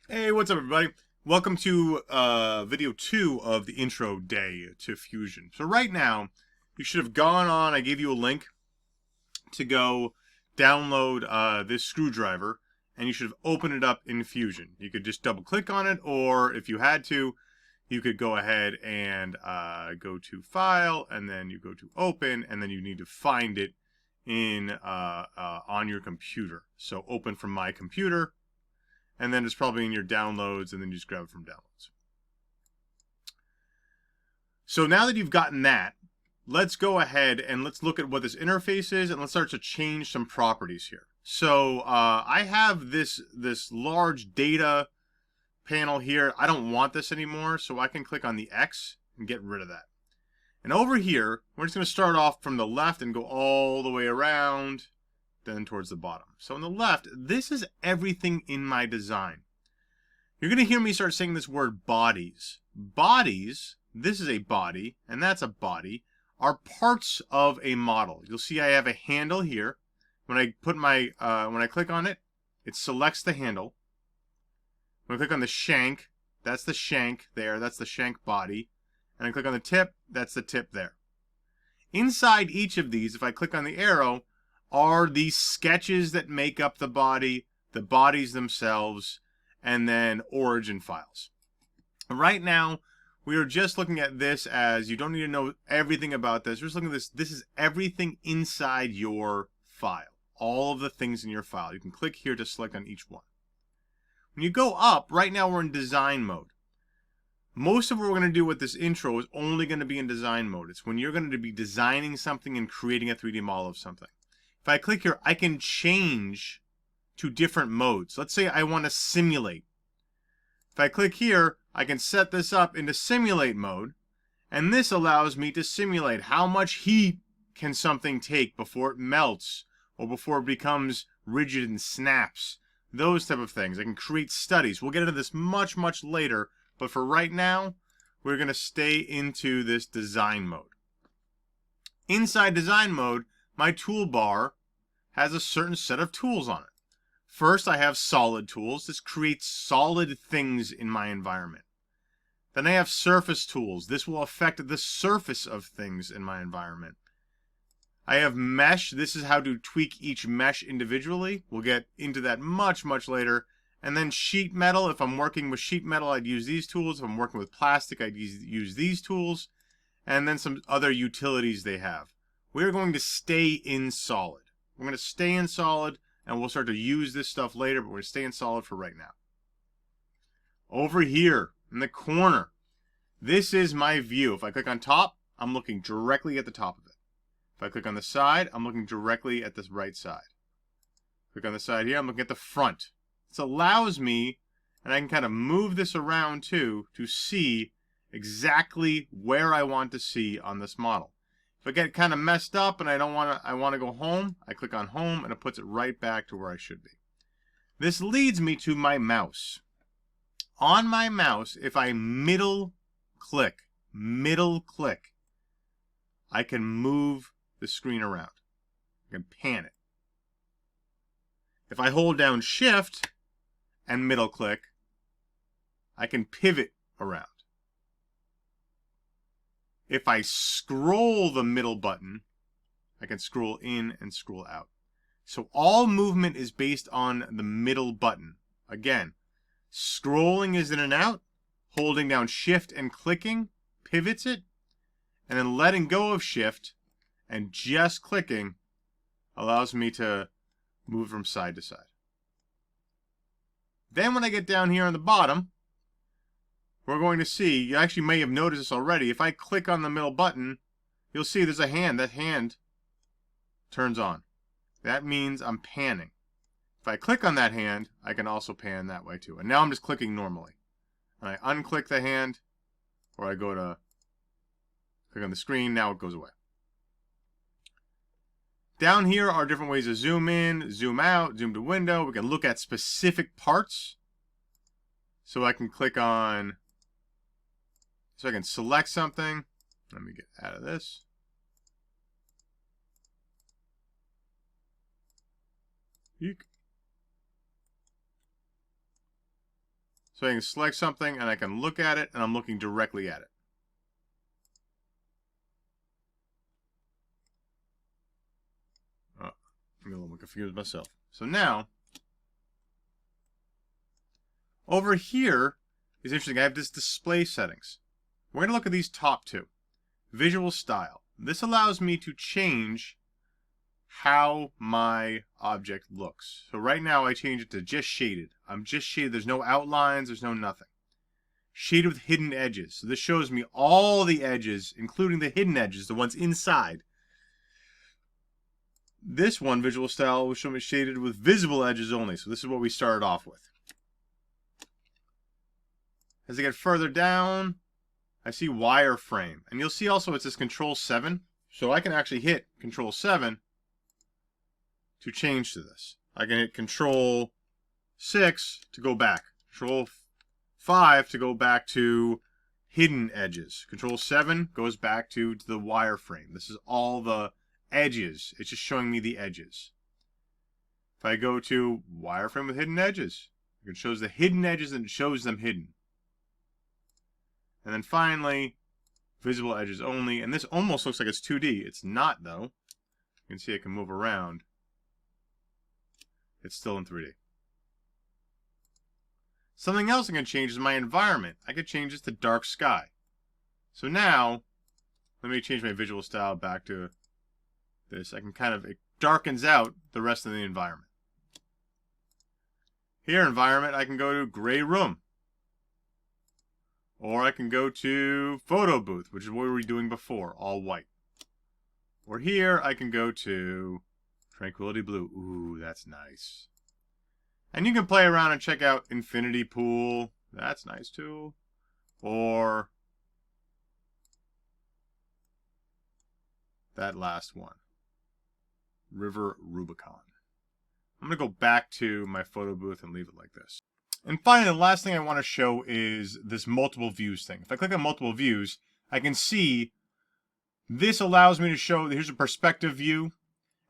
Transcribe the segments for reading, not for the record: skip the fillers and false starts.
Hey, what's up, everybody? Welcome to video 2 of the intro day to Fusion. So right now, you should have gone on, I gave you a link to go download this screwdriver, and you should have opened it up in Fusion. You could just double click on it, or if you had to, you could go ahead and go to File, and then you go to Open, and then you need to find it in on your computer. So open from my computer, and then it's probably in your downloads, and then you just grab it from downloads. So now that you've gotten that, let's go ahead and let's look at what this interface is, and let's start to change some properties here. So I have this large data panel here. I don't want this anymore, so I can click on the X and get rid of that. And over here, we're just going to start off from the left and go all the way around, then towards the bottom. So on the left, this is everything in my design. You're going to hear me start saying this word bodies. Bodies, this is a body, and that's a body, are parts of a model. You'll see I have a handle here. When I put my, when I click on it, it selects the handle. When I click on the shank, that's the shank there, that's the shank body. And I click on the tip, that's the tip there. Inside each of these, if I click on the arrow, are these sketches that make up the bodies themselves, and then origin files. Right now, we are just looking at this as you don't need to know everything about this. We're just looking at this. This is everything inside your file. All of the things in your file. You can click here to select on each one. When you go up, right now we're in design mode. Most of what we're going to do with this intro is only going to be in design mode. It's when you're going to be designing something and creating a 3D model of something. If I click here, I can change to different modes. Let's say I want to simulate. If I click here, I can set this up into simulate mode, and this allows me to simulate how much heat can something take before it melts or before it becomes rigid and snaps. Those type of things. I can create studies. We'll get into this much, much later, but for right now, we're going to stay into this design mode. Inside design mode, my toolbar has a certain set of tools on it. First, I have solid tools. This creates solid things in my environment. Then I have surface tools. This will affect the surface of things in my environment. I have mesh. This is how to tweak each mesh individually. We'll get into that much, much later. And then sheet metal. If I'm working with sheet metal, I'd use these tools. If I'm working with plastic, I'd use these tools. And then some other utilities they have. We're going to stay in solid. We're going to stay in solid, and we'll start to use this stuff later, but we're going to stay in solid for right now. Over here in the corner, this is my view. If I click on top, I'm looking directly at the top of it. If I click on the side, I'm looking directly at this right side. Click on the side here, I'm looking at the front. This allows me, and I can kind of move this around too, to see exactly where I want to see on this model. If I get kind of messed up and I want to go home, I click on home and it puts it right back to where I should be. This leads me to my mouse. On my mouse, if I middle click, I can move the screen around. I can pan it. If I hold down Shift and middle click, I can pivot around. If I scroll the middle button, I can scroll in and scroll out. So all movement is based on the middle button. Again, scrolling is in and out, holding down Shift and clicking pivots it, and then letting go of Shift and just clicking allows me to move from side to side. Then when I get down here on the bottom, we're going to see, you actually may have noticed this already, if I click on the middle button, you'll see there's a hand. That hand turns on. That means I'm panning. If I click on that hand, I can also pan that way too. And now I'm just clicking normally. And I unclick the hand, or I go to click on the screen, now it goes away. Down here are different ways to zoom in, zoom out, zoom to window. We can look at specific parts. So I can click on, so I can select something. Let me get out of this. Eek. So I can select something and I can look at it, and I'm looking directly at it. Oh, I'm a little confused myself. So now, over here is interesting. I have this display settings. We're going to look at these top two. Visual style. This allows me to change how my object looks. So right now I change it to just shaded. I'm just shaded. There's no outlines. There's no nothing. Shaded with hidden edges. So this shows me all the edges, including the hidden edges, the ones inside. This one, visual style, will show me shaded with visible edges only. So this is what we started off with. As I get further down, I see wireframe. And you'll see also it says Control 7. So I can actually hit Control 7 to change to this. I can hit Control 6 to go back. Control 5 to go back to hidden edges. Control 7 goes back to the wireframe. This is all the edges. It's just showing me the edges. If I go to wireframe with hidden edges, it shows the hidden edges and it shows them hidden. And then finally, visible edges only. And this almost looks like it's 2D. It's not, though. You can see I can move around. It's still in 3D. Something else I can change is my environment. I could change this to dark sky. So now, let me change my visual style back to this. I can kind of, it darkens out the rest of the environment. Here, environment, I can go to gray room. Or I can go to photo booth, which is what we were doing before, all white. Or here, I can go to tranquility blue. Ooh, that's nice. And you can play around and check out infinity pool. That's nice too. Or that last one, River Rubicon. I'm going to go back to my photo booth and leave it like this. And finally, the last thing I want to show is this multiple views thing. If I click on multiple views, I can see this allows me to show, here's a perspective view,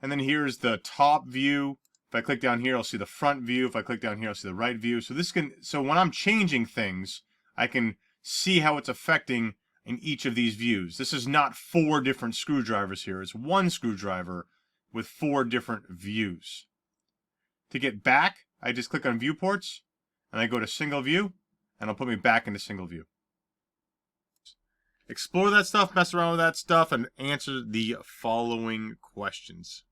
and then here's the top view. If I click down here, I'll see the front view. If I click down here, I'll see the right view. So when I'm changing things, I can see how it's affecting in each of these views. This is not 4 different screwdrivers here. It's one screwdriver with 4 different views. To get back, I just click on viewports, and I go to single view, and it'll put me back into single view. Explore that stuff, mess around with that stuff, and answer the following questions.